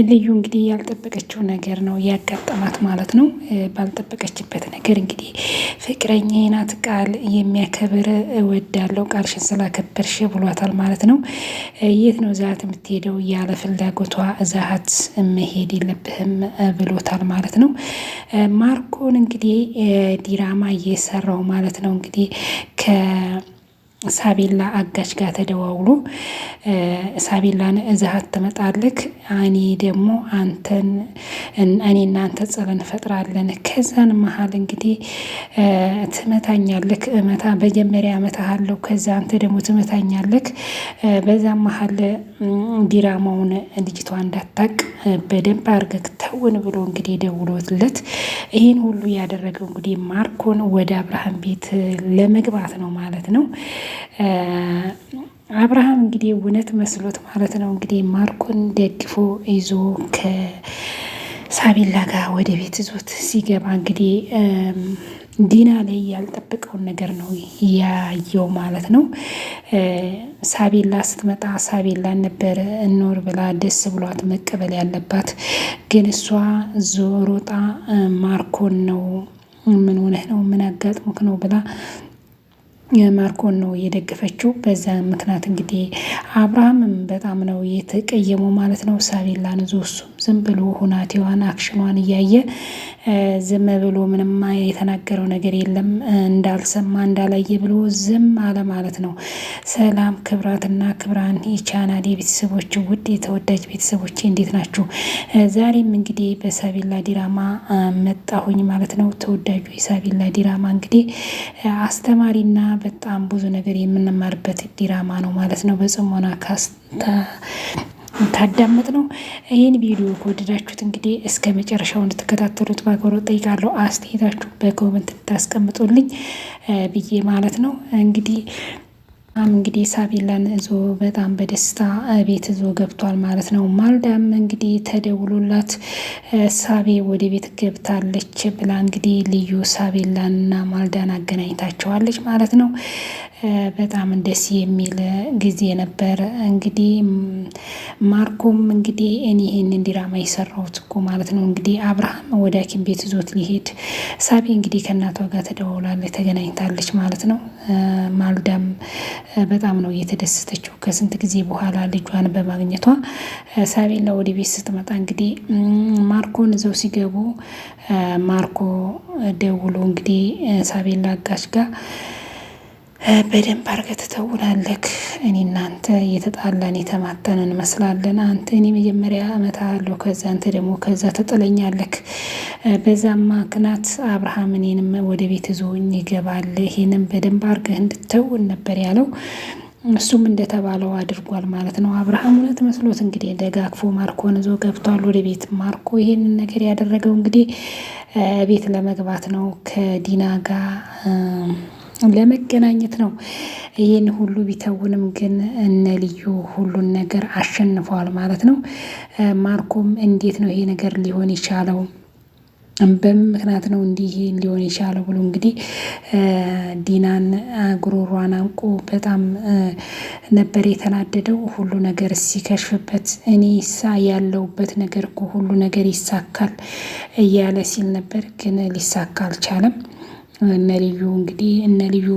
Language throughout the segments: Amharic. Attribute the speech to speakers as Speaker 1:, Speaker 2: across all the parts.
Speaker 1: ልዩ እንግዲህ ያልጠበቀችው ነገር ነው ያጋጠማት ማለት ነው። ባልጠበቀችበት ነገር እንግዲህ ፍቅረኛዬ ናት ቃል የሚያከብር እወዳለሁ ቃልሽን ስላከበርሽ ብሏታል ማለት ነው። የት ነው ዛት የምትሄደው? ያለ ፍላጎቷ ዛሀት መሄድ የለብህም ብሎታል ማለት ነው። ማርኮን እንግዲህ ዲራማ እየሰራው ማለት ነው እንግዲህ ሳቤላ አጋች ጋር ተደዋውሎ ሳቤላን እዛሃት ትመጣለክ እኔ ደግሞ አንተን እኔ እናንተ ጸብ እንፈጥራለን ከዛን መሀል እንግዲህ ትመታኛለክ በመጀመሪያ እመታሃለሁ ከዛ አንተ ደግሞ ትመታኛለክ በዛ መሀል ዲራማውን ልጅቷ እንዳታቅ በደንብ አርገክ ተውን ብሎ እንግዲህ ደውሎለት ይህን ሁሉ ያደረገው እንግዲህ ማርኮን ወደ አብርሃም ቤት ለመግባት ነው ማለት ነው። አብርሃም እንግዲህ እውነት መስሎት ማለት ነው እንግዲህ ማርኮን ደግፎ ይዞ ከሳቤላ ጋር ወደ ቤት ይዞት ሲገባ እንግዲህ ዲና ላይ ያልጠበቀውን ነገር ነው ያየው ማለት ነው። ሳቤላ ስትመጣ ሳቤላን ነበረ እኖር ብላ ደስ ብሏት መቀበል ያለባት፣ ግን እሷ ዞሮጣ ማርኮን ነው ምን ሆነህ ነው ምን አጋጥሞክ ነው ብላ ማርኮን ነው የደገፈችው። በዛ ምክንያት እንግዲህ አብርሃምም በጣም ነው የተቀየመው ማለት ነው። ሳቤላን ዞ እሱም ዝም ብሎ ሁናቴዋን አክሽኗን እያየ ዝም ብሎ ምንም የተናገረው ነገር የለም እንዳልሰማ እንዳላየ ብሎ ዝም አለ ማለት ነው። ሰላም ክብራትና ክብራን የቻናል የቤተሰቦች ውድ የተወዳጅ ቤተሰቦች እንዴት ናችሁ? ዛሬም እንግዲህ በሳቤላ ዲራማ መጣሁኝ ማለት ነው። ተወዳጁ የሳቤላ ዲራማ እንግዲህ አስተማሪና በጣም ብዙ ነገር የምንማርበት ዲራማ ነው ማለት ነው። በጽሞና ታዳምጥ ነው። ይህን ቪዲዮ ከወደዳችሁት እንግዲህ እስከ መጨረሻው እንድትከታተሉት በአክብሮት ጠይቃለሁ። አስተያየታችሁ በኮመንት ታስቀምጡልኝ ብዬ ማለት ነው። እንግዲህ ሳቤላን እዞ በጣም በደስታ ቤት እዞ ገብቷል ማለት ነው። ማልዳም እንግዲህ ተደውሎላት ሳቤ ወደ ቤት ገብታለች ብላ እንግዲህ ልዩ ሳቤላንና ማልዳን አገናኝታቸዋለች ማለት ነው። በጣም ደስ የሚል ጊዜ ነበር። እንግዲህ ማርኮም እንግዲህ እኔ ይሄንን ዲራማ የሰራሁት እኮ ማለት ነው እንግዲህ አብርሃም ወደ ሐኪም ቤት ይዞት ሊሄድ ሳቤ እንግዲህ ከእናቷ ጋር ተደዋውላለች ተገናኝታለች ማለት ነው። ማልዳም በጣም ነው እየተደሰተችው ከስንት ጊዜ በኋላ ልጇን በማግኘቷ። ሳቤላ ወደ ቤት ስትመጣ እንግዲህ ማርኮን ይዘው ሲገቡ ማርኮ ደውሎ እንግዲህ ሳቤላ አጋች ጋር በደንብ አርገህ ትተውናለክ እኔ እናንተ የተጣላን የተማተን እንመስላለን። አንተ እኔ መጀመሪያ እመታለሁ ከዛ አንተ ደግሞ ከዛ ትጥለኛለክ። በዛም ምክንያት አብርሃም እኔንም ወደ ቤት ይዞኝ ይገባል። ይሄንን በደንብ አርገህ እንድተውን ነበር ያለው። እሱም እንደተባለው አድርጓል ማለት ነው። አብርሃም እውነት መስሎት እንግዲህ ደጋግፎ ማርኮን ይዞ ገብቷል ወደ ቤት። ማርኮ ይሄንን ነገር ያደረገው እንግዲህ ቤት ለመግባት ነው ከዲና ጋር ለመገናኘት ነው። ይህን ሁሉ ቢተውንም ግን እነ ልዩ ሁሉን ነገር አሸንፈዋል ማለት ነው። ማርኮም እንዴት ነው ይሄ ነገር ሊሆን የቻለው? በምን ምክንያት ነው እንዲህ ሊሆን የቻለው ብሎ እንግዲህ ዲናን ጉሮሯን አንቆ በጣም ነበር የተናደደው። ሁሉ ነገር ሲከሽፍበት እኔ ያለውበት ነገር እኮ ሁሉ ነገር ይሳካል እያለ ሲል ነበር፣ ግን ሊሳካ አልቻለም። እነ ልዩ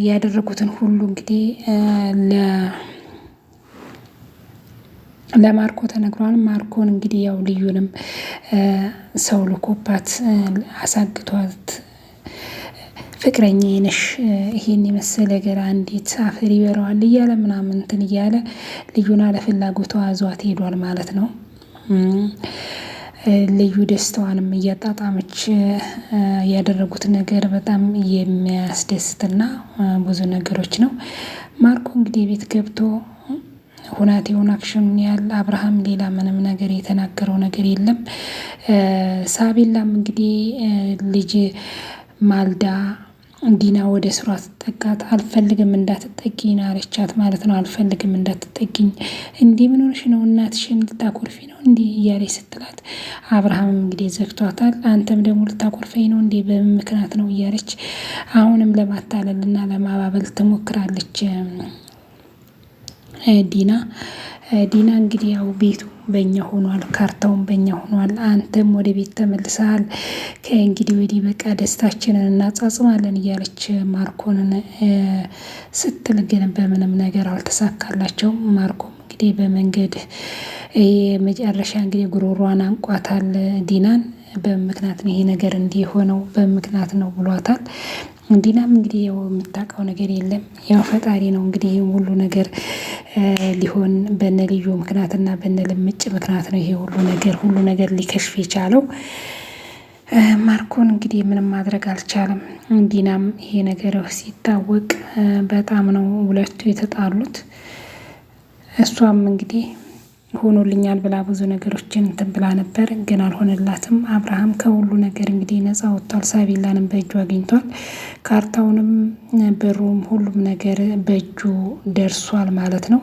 Speaker 1: ያደረጉትን ሁሉ እንግዲህ ለማርኮ ተነግሯል። ማርኮን እንግዲህ ያው ልዩንም ሰው ልኮባት አሳግቷት ፍቅረኛዬ ነሽ ይሄን የመሰለ ገራ እንዴት አፈር ይበረዋል እያለ ምናምን እንትን እያለ ልዩን አለፍላጎቷ አዟት ሄዷል ማለት ነው። ልዩ ደስታዋንም እያጣጣመች ያደረጉት ነገር በጣም የሚያስደስትና ብዙ ነገሮች ነው። ማርኮ እንግዲህ ቤት ገብቶ ሁናቴውን አክሽኑን ያለ አብርሃም ሌላ ምንም ነገር የተናገረው ነገር የለም። ሳቤላም እንግዲህ ልጅ ማልዳ ዲና ወደ ስሯ ትጠጋት አልፈልግም እንዳትጠጊኝ አለቻት ማለት ነው። አልፈልግም እንዳትጠጊኝ እንዲህ ምን ሆነሽ ነው? እናትሽን ልታኮርፊ ነው እንዲህ እያለች ስትላት አብርሃም እንግዲህ ዘግቷታል። አንተም ደግሞ ልታኮርፈኝ ነው እንዲህ በምን ምክንያት ነው እያለች አሁንም ለማታለልና ለማባበል ትሞክራለች ዲና እንግዲህ ያው ቤቱ በእኛ ሆኗል፣ ካርታውን በእኛ ሆኗል፣ አንተም ወደ ቤት ተመልሰሃል፣ ከእንግዲህ ወዲህ በቃ ደስታችንን እናጻጽማለን እያለች ማርኮንን ስትል ግን በምንም ነገር አልተሳካላቸውም። ማርኮም እንግዲህ በመንገድ የመጨረሻ እንግዲህ ጉሮሯን አንቋታል ዲናን። በምክንያት ነው ይሄ ነገር እንዲህ የሆነው በምክንያት ነው ብሏታል። ዲናም እንግዲህ ያው የምታውቀው ነገር የለም ያው ፈጣሪ ነው እንግዲህ ይህ ሁሉ ነገር ሊሆን በነ ልዩ ምክንያትና በነ ልምጭ ምክንያት ነው ይሄ ሁሉ ነገር ሊከሽፍ የቻለው። ማርኮን እንግዲህ ምንም ማድረግ አልቻለም። ዲናም ይሄ ነገር ሲታወቅ በጣም ነው ሁለቱ የተጣሉት። እሷም እንግዲህ ሆኖልኛል ብላ ብዙ ነገሮችን እንትን ብላ ነበር፣ ግን አልሆነላትም። አብርሃም ከሁሉ ነገር እንግዲህ ነፃ ወጥቷል። ሳቢላንም በእጁ አግኝቷል። ካርታውንም ብሩም ሁሉም ነገር በእጁ ደርሷል ማለት ነው።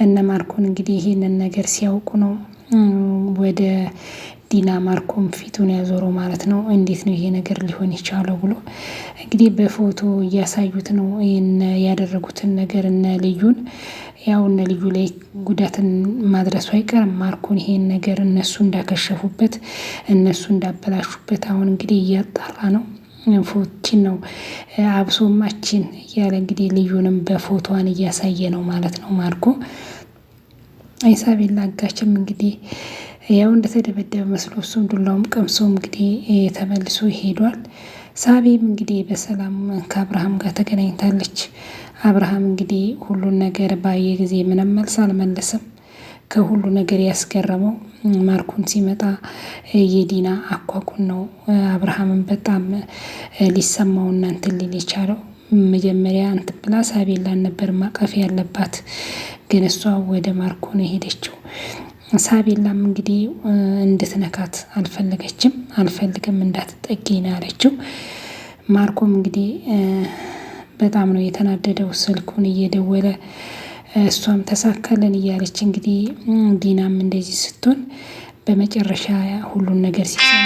Speaker 1: እነ ማርኮን እንግዲህ ይህንን ነገር ሲያውቁ ነው ወደ ዲና ማርኮም ፊቱን ያዞረው ማለት ነው። እንዴት ነው ይሄ ነገር ሊሆን የቻለው ብሎ እንግዲህ በፎቶ እያሳዩት ነው ይህን ያደረጉትን ነገር እነ ልዩን። ያው እነ ልዩ ላይ ጉዳትን ማድረሱ አይቀርም። ማርኮን ይሄን ነገር እነሱ እንዳከሸፉበት እነሱ እንዳበላሹበት አሁን እንግዲህ እያጣራ ነው። ፎቶችን ነው አብሶማችን እያለ እንግዲህ ልዩንም በፎቶዋን እያሳየ ነው ማለት ነው። ማርኮ ኢሳቤል አጋችም እንግዲህ ያው እንደተደበደበ መስሎ እሱም ዱላውም ቀምሶ እንግዲህ ተመልሶ ሄዷል። ሳቤም እንግዲህ በሰላም ከአብርሃም ጋር ተገናኝታለች። አብርሃም እንግዲህ ሁሉን ነገር ባየ ጊዜ ምንም መልስ አልመለስም። ከሁሉ ነገር ያስገረመው ማርኮን ሲመጣ የዲና አኳኩን ነው። አብርሃምን በጣም ሊሰማው እና እንትን ሊል የቻለው መጀመሪያ እንትን ብላ ሳቤላን ነበር ማቀፍ ያለባት፣ ግን እሷ ወደ ማርኮ ነው የሄደችው። ሳቤላም እንግዲህ እንድትነካት አልፈልግም እንዳትጠጊ ነው ያለችው። ማርኮም እንግዲህ በጣም ነው የተናደደው። ስልኩን እየደወለ እሷም ተሳካለን እያለች እንግዲህ ዲናም እንደዚህ ስትሆን በመጨረሻ ሁሉን ነገር ሲሰማ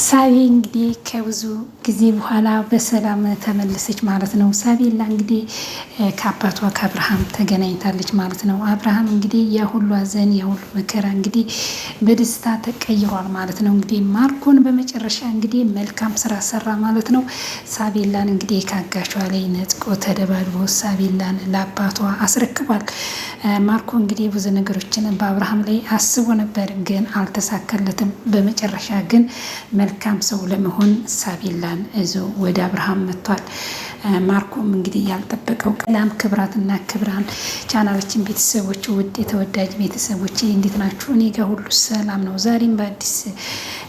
Speaker 1: ሳቤ እንግዲህ ከብዙ ጊዜ በኋላ በሰላም ተመለሰች ማለት ነው። ሳቤላ እንግዲህ ከአባቷ ከአብርሃም ተገናኝታለች ማለት ነው። አብርሃም እንግዲህ የሁሉ ሐዘን የሁሉ መከራ እንግዲህ በደስታ ተቀይሯል ማለት ነው። እንግዲህ ማርኮን በመጨረሻ እንግዲህ መልካም ስራ ሰራ ማለት ነው። ሳቤላን እንግዲህ ካጋቿ ላይ ነጥቆ ተደባድቦ ሳቤላን ለአባቷ አስረክቧል። ማርኮ እንግዲህ ብዙ ነገሮችን በአብርሃም ላይ አስቦ ነበር፣ ግን አልተሳካለትም። በመጨረሻ ግን መልካም ሰው ለመሆን ሳቤላን እዞ ወደ አብርሃም መጥቷል። ማርኮም እንግዲህ ያልጠበቀው ቀላም ክብራትና ክብራን ቻናላችን ቤተሰቦች ውድ የተወዳጅ ቤተሰቦች እንዴት ናችሁ? እኔ ጋር ሁሉ ሰላም ነው። ዛሬም በአዲስ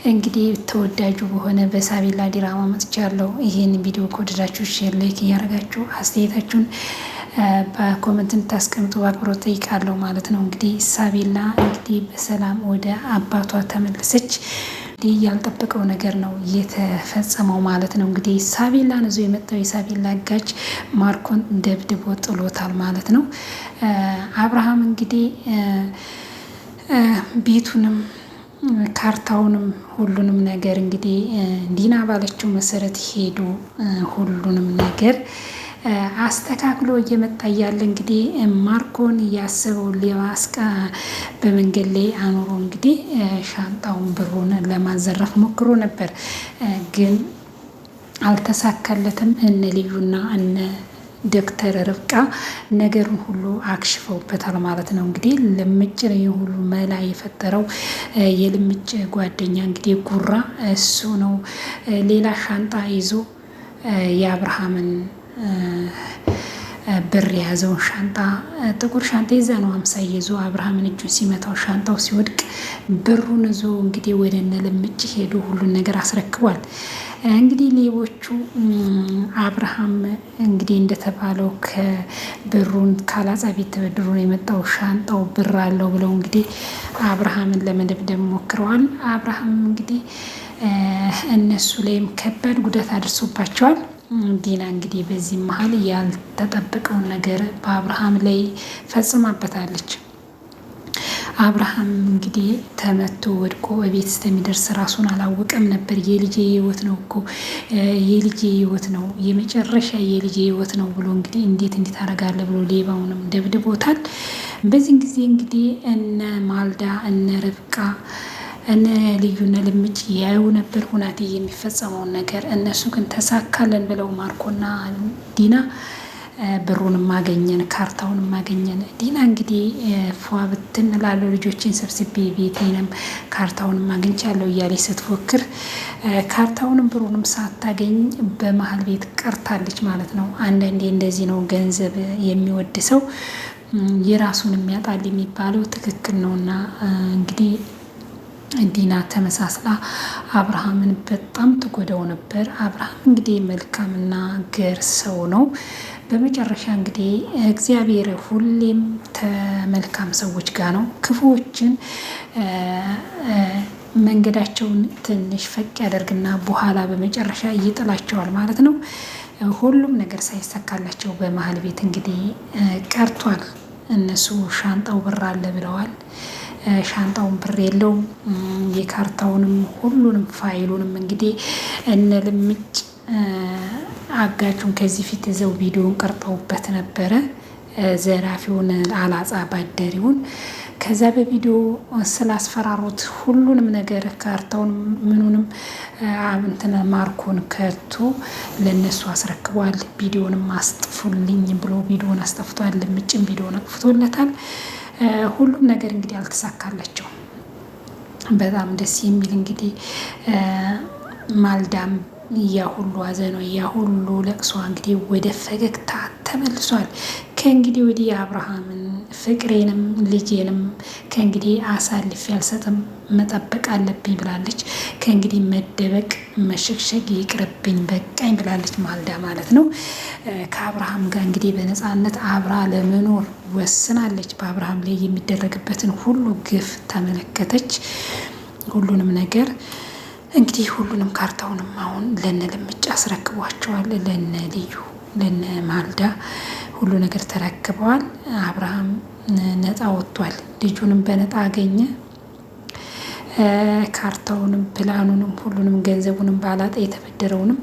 Speaker 1: እንግዲህ ተወዳጁ በሆነ በሳቤላ ዲራማ መጥቻለሁ። ይህን ቪዲዮ ከወደዳችሁ ሼር፣ ላይክ እያደረጋችሁ አስተያየታችሁን በኮመንት እንድታስቀምጡ በአክብሮት ጠይቃለሁ ማለት ነው። እንግዲህ ሳቤላ እንግዲህ በሰላም ወደ አባቷ ተመለሰች። ያልጠበቀው ነገር ነው የተፈጸመው ማለት ነው። እንግዲህ ሳቤላን ይዞ የመጣው የሳቤላ አጋች ማርኮን ደብድቦ ጥሎታል ማለት ነው። አብርሃም እንግዲህ ቤቱንም ካርታውንም ሁሉንም ነገር እንግዲህ ዲና ባለችው መሰረት ሄዱ ሁሉንም ነገር አስተካክሎ እየመጣ እያለ እንግዲህ ማርኮን ያሰበው ሊያስቃ በመንገድ ላይ አኑሮ እንግዲህ ሻንጣውን ብሩን ለማዘረፍ ሞክሮ ነበር፣ ግን አልተሳካለትም። እነ ልዩና እነ ዶክተር ርብቃ ነገሩን ሁሉ አክሽፈውበታል ማለት ነው። እንግዲህ ልምጭ ሁሉ መላ የፈጠረው የልምጭ ጓደኛ እንግዲህ ጉራ እሱ ነው። ሌላ ሻንጣ ይዞ የአብርሃምን ብር የያዘውን ሻንጣ ጥቁር ሻንጣ ይዛ ነው 50 ይዞ አብርሃምን እጁን ሲመታው ሻንጣው ሲወድቅ ብሩን ይዞ እንግዲህ ወደ እነ ልምጭ ሄዶ ሁሉን ነገር አስረክቧል። እንግዲህ ሌቦቹ አብርሃም እንግዲህ እንደተባለው ከብሩን ካላጻ ቤት ተበድሮ ነው የመጣው ሻንጣው ብር አለው ብለው እንግዲህ አብርሃምን ለመደብደብ ሞክረዋል። አብርሃም እንግዲህ እነሱ ላይም ከባድ ጉዳት አድርሶባቸዋል። ዲና እንግዲህ በዚህ መሀል ያልተጠበቀውን ነገር በአብርሃም ላይ ፈጽማበታለች። አብርሃም እንግዲህ ተመቶ ወድቆ ቤት እስከሚደርስ ራሱን አላወቀም ነበር። የልጄ ህይወት ነው እኮ የልጄ ህይወት ነው የመጨረሻ የልጄ ህይወት ነው ብሎ እንግዲህ እንዴት አደርጋለሁ ብሎ ሌባውንም ደብድቦታል። በዚህን ጊዜ እንግዲህ እነ ማልዳ እነ ርብቃ እነ ልዩና ልምጭ ያዩ ነበር ሁናቴ የሚፈጸመውን ነገር። እነሱ ግን ተሳካለን ብለው ማርኮና ዲና ብሩንም ማገኘን ካርታውንም ማገኘን። ዲና እንግዲህ ፏ ብትን ላለው ልጆችን ሰብስቤ ቤቴንም ካርታውንም አግኝቻለሁ እያለች ስትፎክር ካርታውንም ብሩንም ሳታገኝ በመሀል ቤት ቀርታለች ማለት ነው። አንዳንዴ እንደዚህ ነው ገንዘብ የሚወድ ሰው የራሱን የሚያጣል የሚባለው ትክክል ነውና እንግዲህ ዲና ተመሳስላ አብርሃምን በጣም ትጎዳው ነበር። አብርሃም እንግዲህ መልካምና ገር ሰው ነው። በመጨረሻ እንግዲህ እግዚአብሔር ሁሌም ተመልካም ሰዎች ጋር ነው። ክፉዎችን መንገዳቸውን ትንሽ ፈቅ ያደርግና በኋላ በመጨረሻ ይጥላቸዋል ማለት ነው። ሁሉም ነገር ሳይሳካላቸው በመሀል ቤት እንግዲህ ቀርቷል። እነሱ ሻንጣው ብር አለ ብለዋል። ሻንጣውን ብር የለውም። የካርታውንም ሁሉንም ፋይሉንም እንግዲህ እነ ልምጭ አጋቹን ከዚህ ፊት ይዘው ቪዲዮን ቀርጠውበት ነበረ። ዘራፊውን አላጻ ባደሪውን ከዛ በቪዲዮ ስላስፈራሩት ሁሉንም ነገር ካርታውን ምኑንም እንትን ማርኮን ከቶ ለነሱ አስረክቧል። ቪዲዮንም አስጥፉልኝ ብሎ ቪዲዮን አስጠፍቷል። ልምጭም ቪዲዮን አጥፍቶለታል። ሁሉም ነገር እንግዲህ አልተሳካላቸው። በጣም ደስ የሚል እንግዲህ ማልዳም ያ ሁሉ አዘኗ ያ ሁሉ ለቅሷ እንግዲህ ወደ ፈገግታ ተመልሷል። ከእንግዲህ ወዲህ አብርሃምን ፍቅሬንም ልጄንም ከእንግዲህ አሳልፌ አልሰጥም መጠበቅ አለብኝ ብላለች። ከእንግዲህ መደበቅ መሸግሸግ ይቅርብኝ በቃኝ ብላለች ማልዳ ማለት ነው። ከአብርሃም ጋር እንግዲህ በነፃነት አብራ ለመኖር ወስናለች። በአብርሃም ላይ የሚደረግበትን ሁሉ ግፍ ተመለከተች። ሁሉንም ነገር እንግዲህ ሁሉንም ካርታውንም አሁን ለነ ልምጭ አስረክቧቸዋል። ለነ ልዩ ለነ ማልዳ ሁሉ ነገር ተረክበዋል። አብርሃም ነፃ ወጥቷል። ልጁንም በነፃ አገኘ። ካርታውንም ፕላኑንም ሁሉንም ገንዘቡንም ባላጣ የተበደረውንም